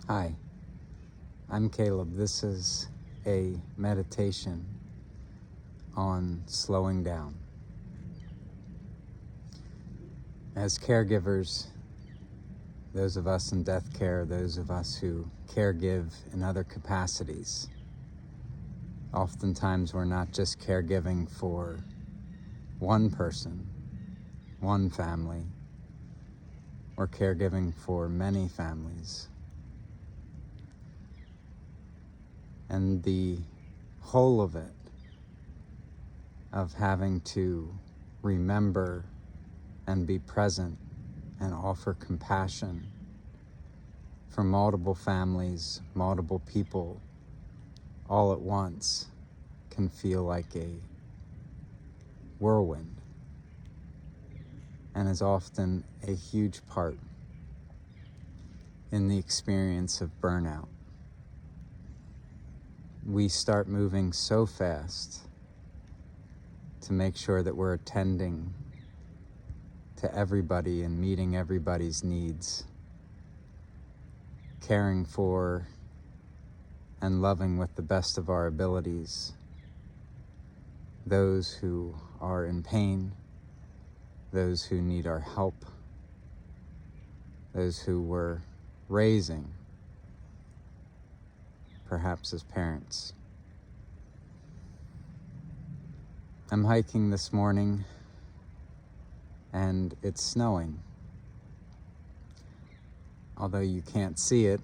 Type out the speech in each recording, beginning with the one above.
Hi, I'm Caleb. This is a meditation on slowing down. As caregivers, those of us in death care, those of us who caregive in other capacities, oftentimes we're not just caregiving for one person, one family, we're caregiving for many families. And the whole of it, of having to remember and be present and offer compassion for multiple families, multiple people, all at once, can feel like a whirlwind, and is often a huge part in the experience of burnout. We start moving so fast to make sure that we're attending to everybody and meeting everybody's needs, caring for and loving with the best of our abilities those who are in pain, those who need our help, those who we're raising, perhaps as parents. I'm hiking this morning and it's snowing. Although you can't see it,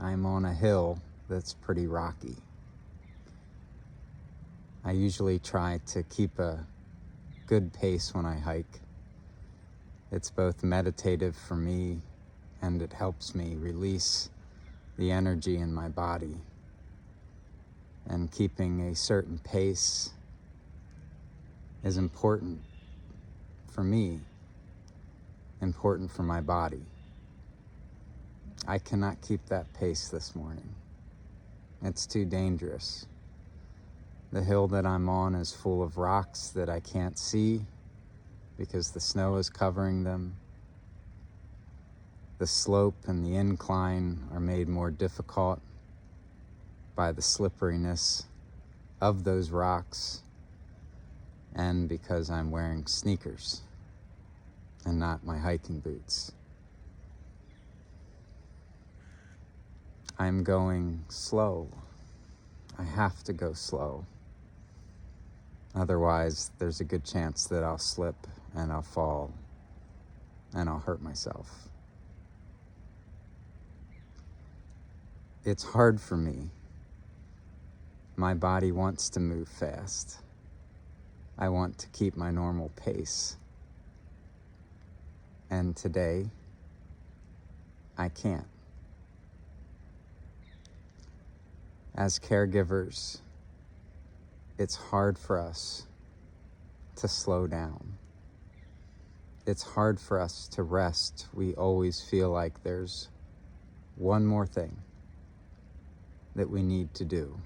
I'm on a hill that's pretty rocky. I usually try to keep a good pace when I hike. It's both meditative for me and it helps me release the energy in my body. And keeping a certain pace is important for me, important for my body. I cannot keep that pace this morning. It's too dangerous. The hill that I'm on is full of rocks that I can't see because the snow is covering them. The slope and the incline are made more difficult by the slipperiness of those rocks, and because I'm wearing sneakers and not my hiking boots. I'm going slow. I have to go slow. Otherwise, there's a good chance that I'll slip and I'll fall and I'll hurt myself. It's hard for me. My body wants to move fast. I want to keep my normal pace. And today, I can't. As caregivers, it's hard for us to slow down. It's hard for us to rest. We always feel like there's one more thing that we need to do.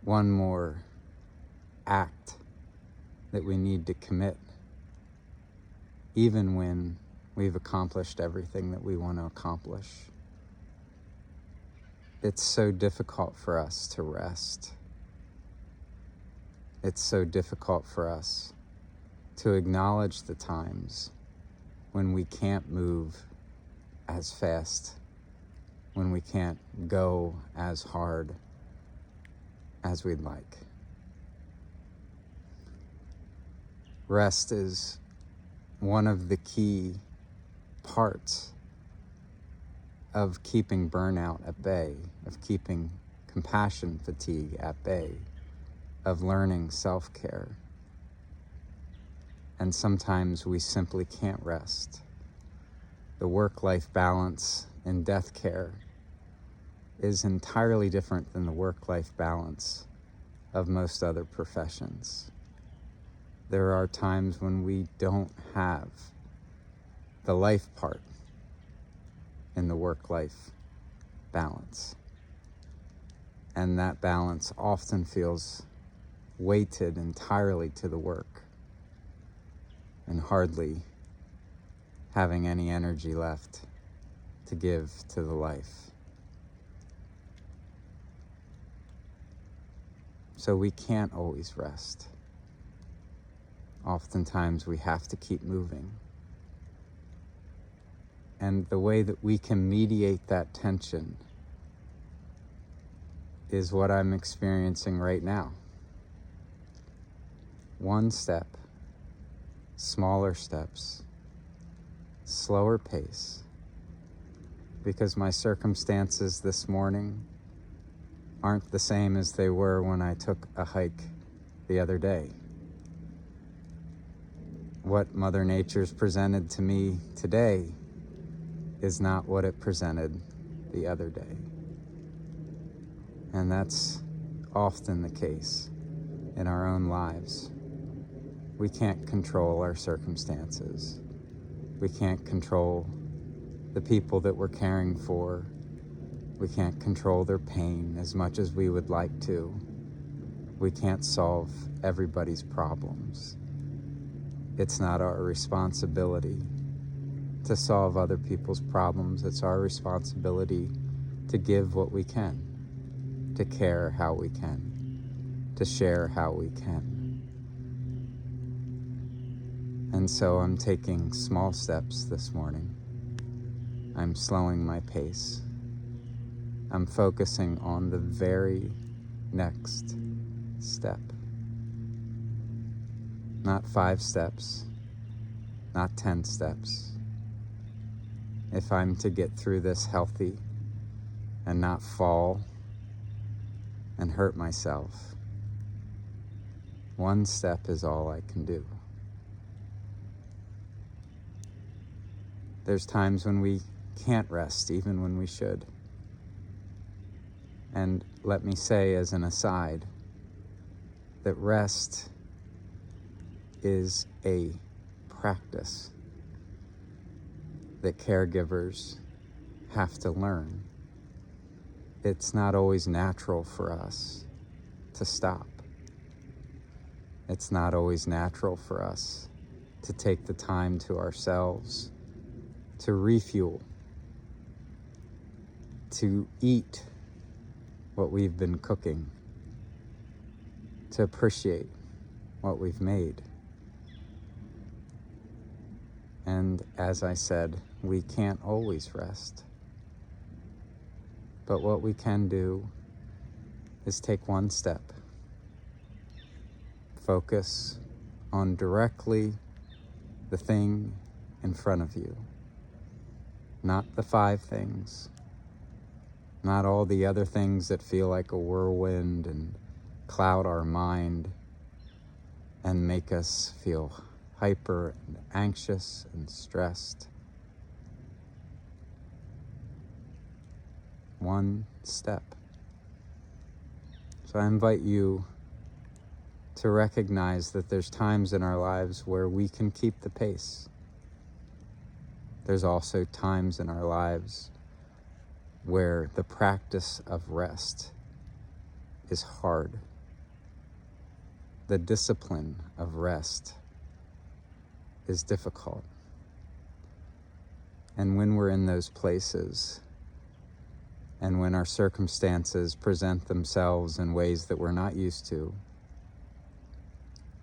One more act that we need to commit, even when we've accomplished everything that we want to accomplish. It's so difficult for us to rest. It's so difficult for us to acknowledge the times when we can't move as fast, when we can't go as hard as we'd like. Rest is one of the key parts of keeping burnout at bay, of keeping compassion fatigue at bay, of learning self-care. And sometimes we simply can't rest. The work-life balance in death care is entirely different than the work-life balance of most other professions. There are times when we don't have the life part in the work-life balance. And that balance often feels weighted entirely to the work and hardly having any energy left to give to the life. So we can't always rest. Oftentimes we have to keep moving. And the way that we can mediate that tension is what I'm experiencing right now. One step, smaller steps, slower pace, because my circumstances this morning aren't the same as they were when I took a hike the other day. What Mother Nature's presented to me today is not what it presented the other day. And that's often the case in our own lives. We can't control our circumstances. We can't control the people that we're caring for. We can't control their pain as much as we would like to. We can't solve everybody's problems. It's not our responsibility to solve other people's problems. It's our responsibility to give what we can, to care how we can, to share how we can. And so I'm taking small steps this morning. I'm slowing my pace. I'm focusing on the very next step. Not 5 steps, not 10 steps. If I'm to get through this healthy and not fall and hurt myself, one step is all I can do. There's times when we can't rest, even when we should. And let me say as an aside that rest is a practice that caregivers have to learn. It's not always natural for us to stop. It's not always natural for us to take the time to ourselves, to refuel, to eat what we've been cooking, to appreciate what we've made. And as I said, we can't always rest. But what we can do is take one step. Focus on directly the thing in front of you. Not the 5 things. Not all the other things that feel like a whirlwind and cloud our mind and make us feel hyper and anxious and stressed. One step. So I invite you to recognize that there's times in our lives where we can keep the pace. There's also times in our lives where the practice of rest is hard. The discipline of rest is difficult. And when we're in those places, and when our circumstances present themselves in ways that we're not used to,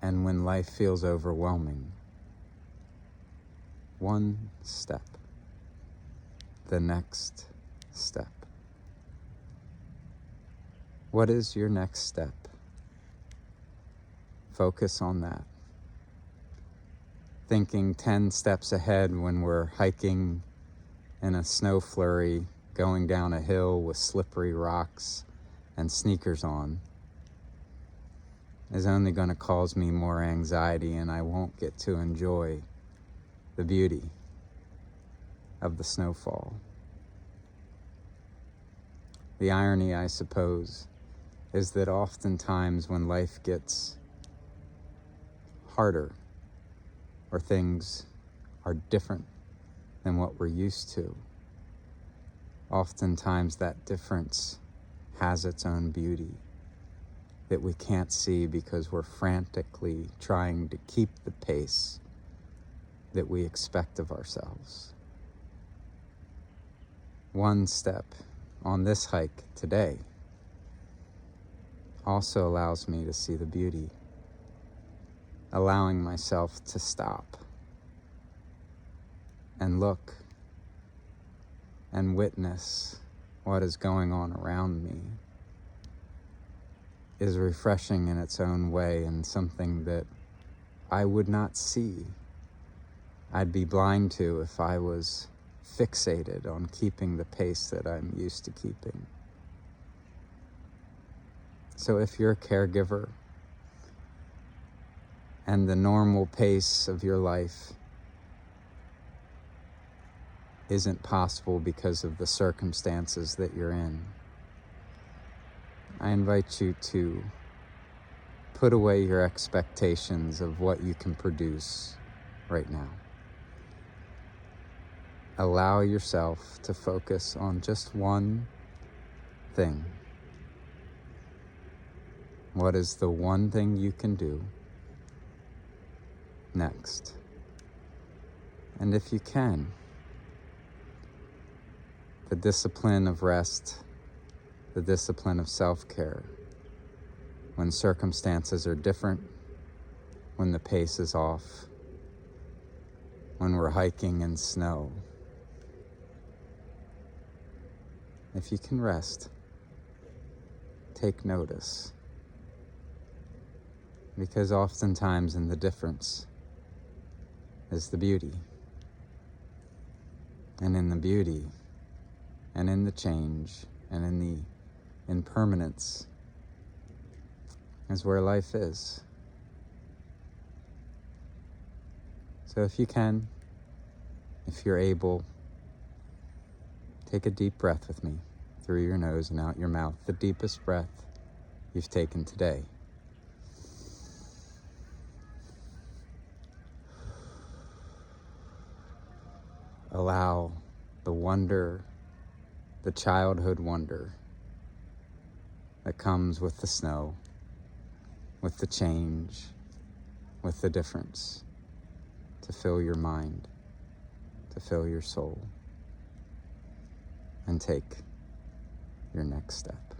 and when life feels overwhelming, one step, the next step. What is your next step? Focus on that. Thinking 10 steps ahead when we're hiking in a snow flurry, going down a hill with slippery rocks and sneakers on, is only going to cause me more anxiety, and I won't get to enjoy the beauty of the snowfall. The irony, I suppose, is that oftentimes when life gets harder or things are different than what we're used to, oftentimes that difference has its own beauty that we can't see because we're frantically trying to keep the pace that we expect of ourselves. one step on this hike today also allows me to see the beauty, allowing myself to stop and look and witness what is going on around me is refreshing in its own way, and something that I would not see. I'd be blind to if I was fixated on keeping the pace that I'm used to keeping. So if you're a caregiver and the normal pace of your life isn't possible because of the circumstances that you're in, I invite you to put away your expectations of what you can produce right now. Allow yourself to focus on just one thing. What is the one thing you can do next? And if you can, the discipline of rest, the discipline of self-care, when circumstances are different, when the pace is off, when we're hiking in snow. If you can rest, take notice. Because oftentimes in the difference is the beauty. And in the beauty, and in the change, and in the impermanence is where life is. So if you can, if you're able, take a deep breath with me through your nose and out your mouth, the deepest breath you've taken today. Allow the wonder, the childhood wonder that comes with the snow, with the change, with the difference, to fill your mind, to fill your soul, and take your next step.